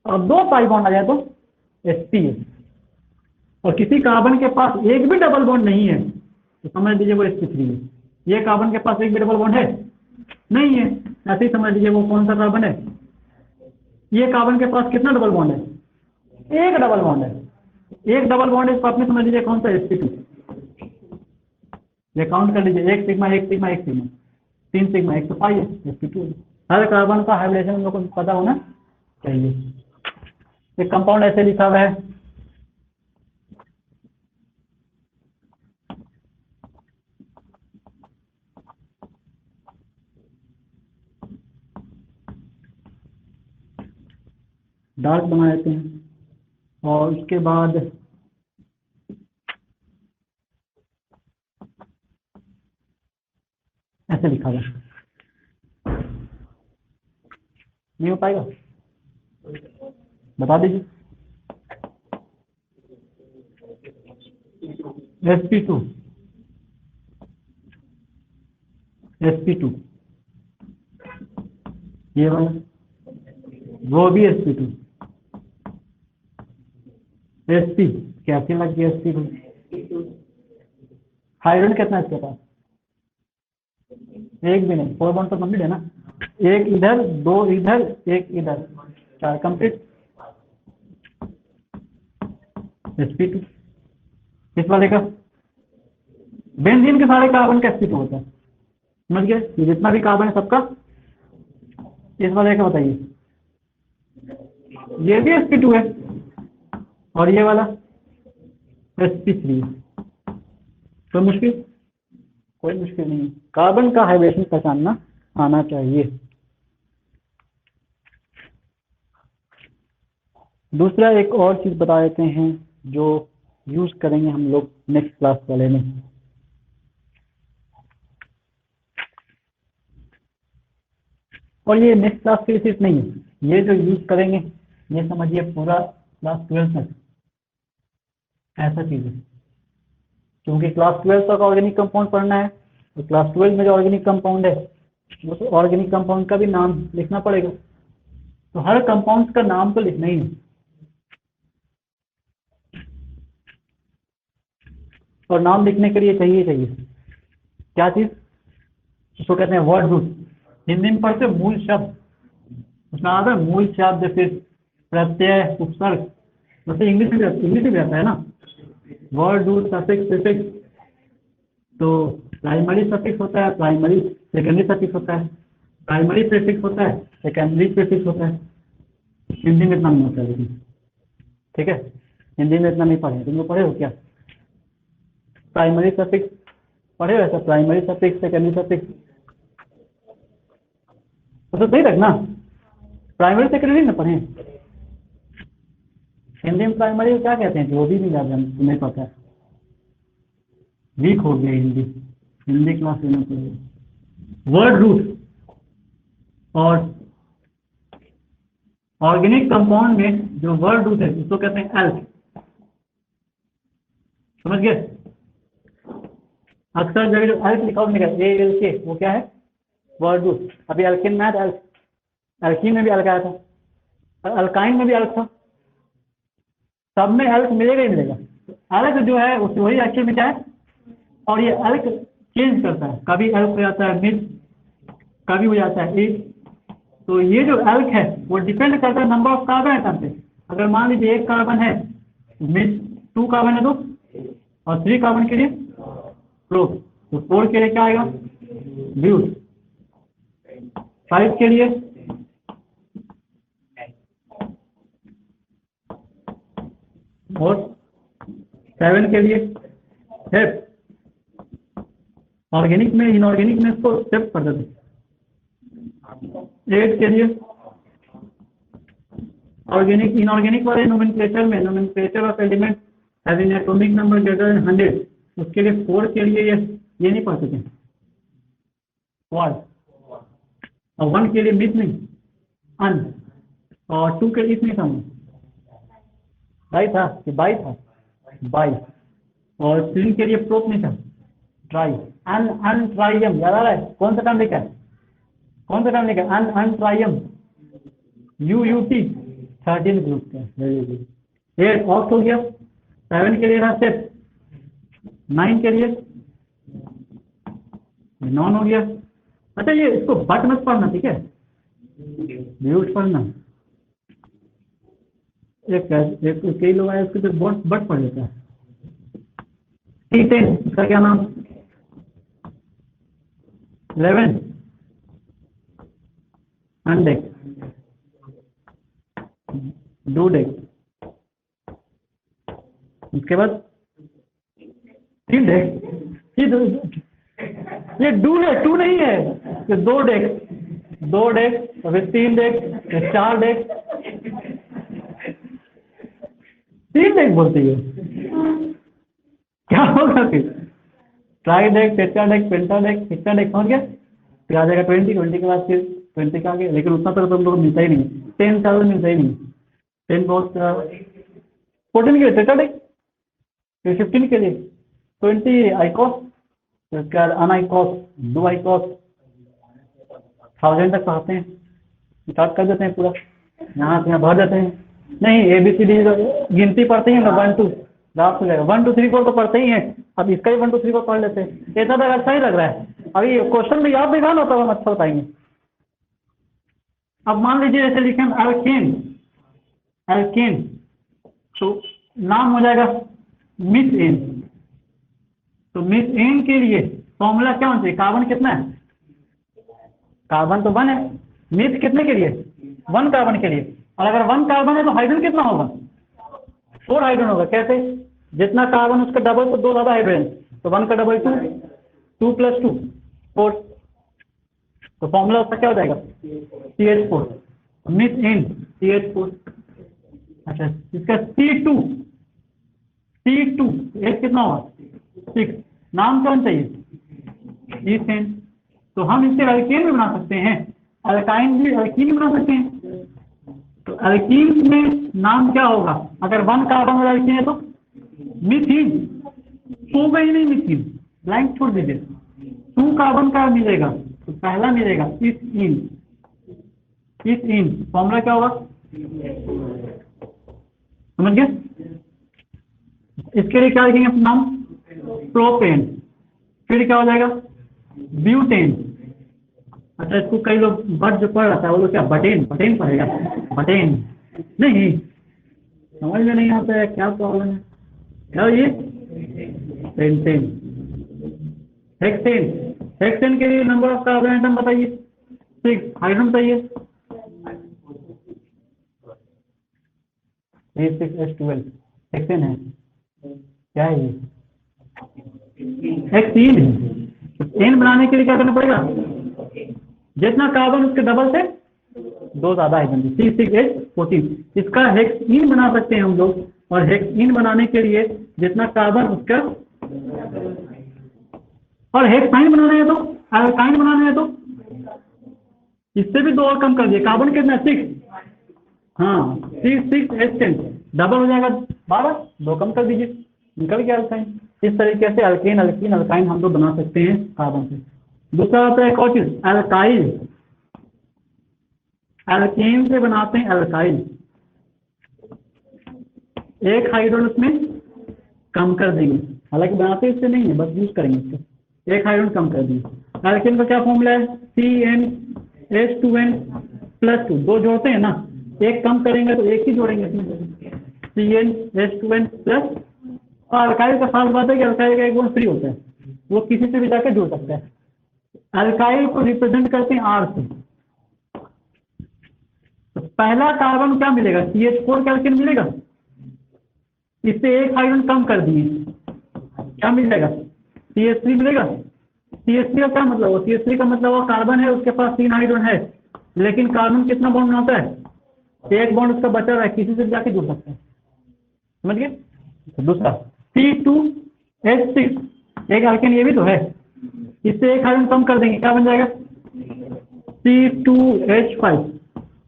और 2 पाई बॉन्ड आ जाए तो sp है। और किसी कार्बन के पास एक भी डबल बॉन्ड नहीं है तो समझ लीजिए वो sp3 है। ये कार्बन के पास एक भी डबल बॉन्ड है नहीं है, ऐसे ही समझ लीजिए वो कौन सा कार्बन है। ये कार्बन के पास कितना डबल बॉन्ड है, एक डबल बॉन्ड है। एक डबल बॉन्ड है, इसको आपने समझ लीजिए कौन सा sp2। ये काउंट कर लीजिए, एक सिग्मा एक सिग्मा एक सिग्मा, 3 सिग्मा 1 तो पाई है sp2। हर कार्बन का हाइब्रिडेशन हम लोग को पता होना चाहिए। ये कंपाउंड ऐसे लिखा हुआ है, डार्क बना देते हैं और उसके बाद ऐसे लिखा हुआ है। नहीं हो पाएगा, बता दीजिए। sp2 sp2 ये वाला वो भी sp2 sp कैसे लग गया sp2। हाइड्रोजन कितना है इसके पास, एक भी नहीं। 4 बॉन्ड तो कंप्लीट है ना, एक इधर 2 इधर एक इधर, 4 कंप्लीट sp2। इस वाले का बेंजीन के सारे कार्बन का sp2 होता है, समझ गए। ये जितना भी कार्बन है सबका। इस वाले का बताइए, ये भी sp2 है और ये वाला sp3 है। कोई मुश्किल, कोई मुश्किल नहीं है। कार्बन का हाइब्रिडेशन पहचानना आना चाहिए। दूसरा एक और चीज बता देते हैं जो यूज करेंगे हम लोग नेक्स्ट क्लास वाले में। और ये नेक्स्ट क्लास के लिए सिर्फ नहीं है, ये जो यूज करेंगे ये समझिए पूरा क्लास 12 तक ऐसा चीज है। क्योंकि क्लास 12 तक ऑर्गेनिक कंपाउंड पढ़ना है, तो क्लास 12 में जो ऑर्गेनिक कंपाउंड है उस ऑर्गेनिक कंपाउंड का भी नाम लिखना पड़ेगा। तो हर कंपाउंड का नाम तो लिखना ही है। और नाम लिखने के लिए चाहिए क्या चीज, उसको कहते हैं वर्ड रूट। हिंदी में पढ़ते मूल शब्द, उसमें आता है मूल शब्द, फिर प्रत्यय उपसर्ग, वैसे इंग्लिश में भी आता है ना, वर्ड रूट सफिक्स प्रीफिक्स। तो प्राइमरी सफिक्स होता है, प्राइमरी सेकेंडरी सफिक्स होता है, प्राइमरी प्रीफिक्स होता है, सेकेंडरी प्रीफिक्स होता है। हिंदी में इतना नहीं होता है लेकिन, ठीक है, हिंदी में इतना नहीं पढ़े। तुम लोग पढ़े हो क्या प्राइमरी सफिक्स, पढ़े हो ऐसा प्राइमरी सफिक्स सेकेंडरी सफिक्स, तो सही रखना। प्राइमरी सेकेंडरी ना पढ़े, हिंदी में प्राइमरी क्या कहते हैं वो भी नहीं याद, तुम्हें पता है। वीक हो गया हिंदी, हिंदी क्लास लेना पड़ेगा। वर्ड रूट और ऑर्गेनिक कंपाउंड में जो वर्ड रूट है उसको कहते हैं एल्क, समझ गए। अक्सर जगह जो एल्क लिखा होगा ALK वो क्या है, वर्ड रूट। अभी एल्किन में था, एल्किन में भी एल्क आया था और अल्काइन में भी एल्क था, सब में एल्क मिलेगा ही मिलेगा। एल्क जो है उस वही एक्चुअल में क्या है, और ये एल्क चेंज करता है, कभी एल्क हो जाता है मिड, कभी हो जाता है एट। तो ये जो एल्क है वो डिपेंड करता है नंबर ऑफ कार्बन एटम पे। अगर मान लीजिए 1 कार्बन है, मिड 2 कार्बन है तो, और 3 कार्बन के लिए प्रो, तो 4 के लिए क्या आएगा ब्यूट, 5 के लिए और 7 के लिए हेप। ऑर्गेनिक में इनऑर्गेनिक में इसको सेप कर देते। 8 के लिए ऑर्गेनिक इनऑर्गेनिक वाले नोमेनक्लेचर में, nomenclature of element having atomic number greater than 100, उसके लिए 4 के लिए ये नहीं पढ़ सके क्वाड, और 1 के लिए मिस नहीं अन, और 2 के लिए नहीं था बाई था कि बाई था बाई, और 3 के लिए प्रोप नहीं था ट्राई, अन अन ट्राइयम, याद आ रहा है कौन सा टर्म लिखा है, कौन सा टर्म लिखा है, अन अन ट्राइयम UUT, 13 ग्रुप का, वेरी गुड। 8 ऑक्ट हो गया, 7 के लिए रहा स्टेप, 9 के लिए नॉन हो गया। अच्छा ये इसको बट मत पढ़ना, ठीक है, ब्यूट पढ़ना। एक कई लोग आए उसके तो बट पढ़ लेता है। ठीक है, इसका क्या नाम? 11 अनडेक, डू डेक, उसके बाद 3 डेक। ये डू है, टू नहीं है, ये 2 डेक, 2 डेक, फिर 3 डेक, फिर 4 डेक, 3 डेक बोलती है, क्या होगा फिर? ट्राई डेक, टेट्रा डेक, पेंटा डेक, हेक्सा डेक, समझ गया? फिर आ जाएगा 20, 20 के बाद फिर 20 का आगे, लेकिन उतना तो तुम लोग मिलता ही नहीं, 10 साल मिलता ही नहीं। 10 बहुत 14 के लिए टेट्रा डेक, फिर 15 के लिए 20 आइकॉस, फिर उसके बाद अनआइकॉस, 2 आइकॉस, 1000 तक पढ़ाते हैं, स्टार्ट कर देते हैं पूरा, यहाँ से यहाँ भर देते हैं। नहीं ABCD गिनती पढ़ते हैं ना, 1 2 लास्ट हो जाएगा, 1 2 3 4 तो पढ़ते ही हैं। अब इसका ही 1 2 3 4 पढ़ लेते हैं, ऐसा तो अच्छा ही लग रहा है। अभी क्वेश्चन में याद दिखा ना तो हम अच्छा बताएंगे। अब मान लीजिए ऐसे लिखें एल्केन, एल्केन तो नाम हो जाएगा मिथ एन। तो मिथ एन के लिए फॉर्मूला क्या होना चाहिए? कार्बन कितना है? कार्बन तो 1 है, मिथ कितने के लिए? 1 कार्बन के लिए। और अगर 1 कार्बन है तो हाइड्रोजन कितना होगा? 4 हाइड्रोजन होगा। कैसे? जितना कार्बन उसका डबल तो 2 ज़्यादा हाइड्रोजन, तो 1 का डबल 2, 2 + 2 4, तो फॉर्मूला उसका क्या हो जाएगा? CH4, myth N CH4। अच्छा इसका C2 एच कितना होगा? 6। नाम कौन चाहिए? ईथेन। तो हम इससे अल्केन भी बना सकते हैं, अल्काइन भी, अल्कीन भी बना सकते हैं। तो अल्कीन में नाम क्या होगा? अगर 1 कार्बन वाला अल्कीन है तो मिथीन, होगा ही नहीं मिथीन, ब्लैंक छोड़ दीजिए। 2 कार्बन का मिलेगा तो पहला मिलेगा इथीन, इथीन फॉर्मूला क्या होगा? समझ गए? इसके लिए क्या लिखेंगे नाम? प्रोपेन। फिर क्या हो जाएगा? ब्यूटेन। अच्छा इसको कई लोग बट जो पढ़ रहा था वो लोग क्या बटेन पढ़ेगा? बटेन नहीं, समझ में नहीं आता है, क्या प्रॉब्लम है? क्या ये पेंटेन, हेक्सेन। हेक्सेन के लिए नंबर ऑफ कार्बन एटम बताइए? 6 हाइड्रोजन चाहिए, 6H12 हेक्सेन है। क्या है ये? हेक्सीन है। एन बनाने के लिए क्या करना पड़ेगा? जितना कार्बन उसके डबल से 2 ज़्यादा हाइड्रोजन, C6H14। इसका हेक्सीन बना सकते हैं हम लोग, और हेक्सीन बनाने के लिए जितना कार्बन उसका, और हेक्साइन बनाना है तो, अल्काइन बनाना है तो इससे भी 2 और कम कर दिए। कार्बन कितना? 6, हाँ C6H10 डबल हो जाएगा 12, 2 कम कर दीजिए, निकल गया अल्काइन। इस तरीके से अल्केन, अल्कीन, अल्काइन हम लोग बना सकते हैं कार्बन से। दूसरा आता है एक और चीज, अल्काइल। अल्केन से बनाते हैं अल्काइल, एक हाइड्रोजन उसमें कम कर देंगे, हालांकि बनाते इससे नहीं है, बस यूज करेंगे इसको, एक हाइड्रोजन कम कर देंगे। अल्केन का क्या फॉर्मूला है? CnH2n+2, 2 जोड़ते हैं ना, एक कम करेंगे तो एक ही जोड़ेंगे इसमें, CnH2n+। और अल्काइल का खास बात है कि अल्काइल का एक बॉन्ड फ्री होता है, वो किसी से भी जाकर जुड़ सकता है। अल्काइल को रिप्रेजेंट करते हैं R से। तो पहला कार्बन क्या मिलेगा? CH4 का अल्केन मिलेगा, इससे एक हाइड्रोजन कम कर दिए, क्या मिल जाएगा? CH3 मिलेगा। CH3 का क्या मतलब हुआ? CH3 का मतलब वो कार्बन है, उसके पास 3 हाइड्रोजन है, लेकिन कार्बन कितना बॉन्ड बनाता है? एक बॉन्ड उसका बचा हुआ है, किसी से जाके जुड़ सकता है, समझ गए? तो दूसरा C2H6, एक अल्केन ये भी तो है, इससे एक हाइड्रोजन कम कर देंगे, क्या बन जाएगा? C2H5।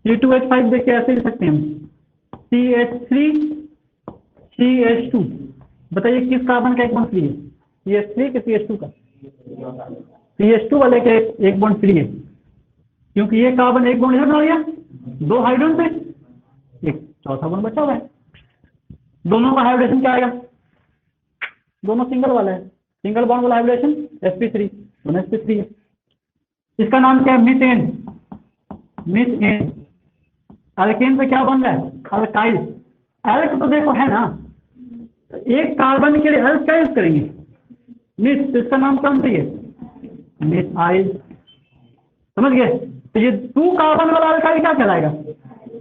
C2H5 देख के ऐसे लिख सकते हैं हम, CH3CH2। बताइए किस कार्बन का एक बॉन्ड फ्री है? CH3 के CH2 का? CH2 वाले के एक बॉन्ड फ्री है, क्योंकि ये कार्बन एक बॉन्ड इधर बना लिया 2 हाइड्रोजन से, एक चौथा बॉन्ड बचा हुआ है। दोनों का हाइब्रिडेशन क्या आएगा? दोनों सिंगल वाला है, सिंगल बॉन्ड वाला हाइब्रिडेशन sp3, दोनों sp3 है। इसका नाम क्या है? मीथेन। मीथेन अल्केन पे क्या बन रहा है? अल्काइल। एल्क तो देखो है ना, तो एक कार्बन के लिए एल्क क्या यूज करेंगे? मिथ। तो इसका नाम कौन सी है? मिथाइल। समझ गए? तो ये 2 कार्बन वाला अल्काइल क्या कहलाएगा?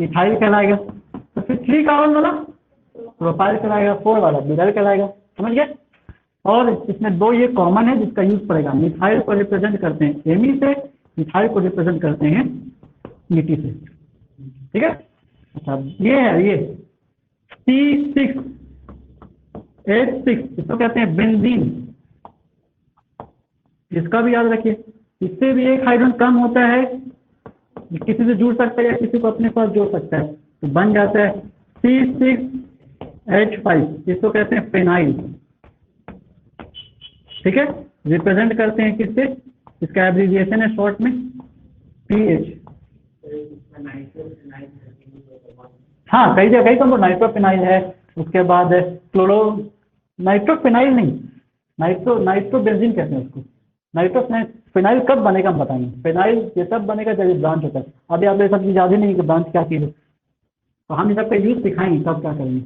इथाइल कहलाएगा। तो फिर 3 कार्बन वाला प्रोपाइल कहलाएगा, 4 वाला ब्यूटाइल कहलाएगा। समझ गए? और इसमें 2 ये कॉमन है जिसका यूज पड़ेगा। मिथाइल को रिप्रेजेंट करते हैं एमी से, मिथाइल को रिप्रेजेंट करते हैं मीटी से। ठीक है? अच्छा ये है, ये C6H6 इसको कहते हैं बेंजीन। इसका भी याद रखिए, इससे भी एक हाइड्रोजन कम होता है, किसी से जुड़ सकता है या किसी को अपने पास जोड़ सकता है, तो बन जाता है C6H5, इसको कहते हैं फेनाइल। ठीक है? रिप्रेजेंट करते हैं किससे? इसका एब्रिविएशन है शॉर्ट में PH। हाँ कई जगह, कई कंपाउंड नाइट्रोफिनाइल है, उसके बाद क्लोरो, नाइट्रोफिनाइल नहीं, नाइट्रोबेंजीन कहते हैं उसको। नाइट्रोफिनाइल कब बनेगा हम बताएंगे। फिनाइल ये सब बनेगा जब ब्रांच होता है। अभी आप ये सब चीज याद ही नहीं कि ब्रांच क्या चीज है, तो हम ये सब का यूज सिखाएंगे कब क्या करेंगे।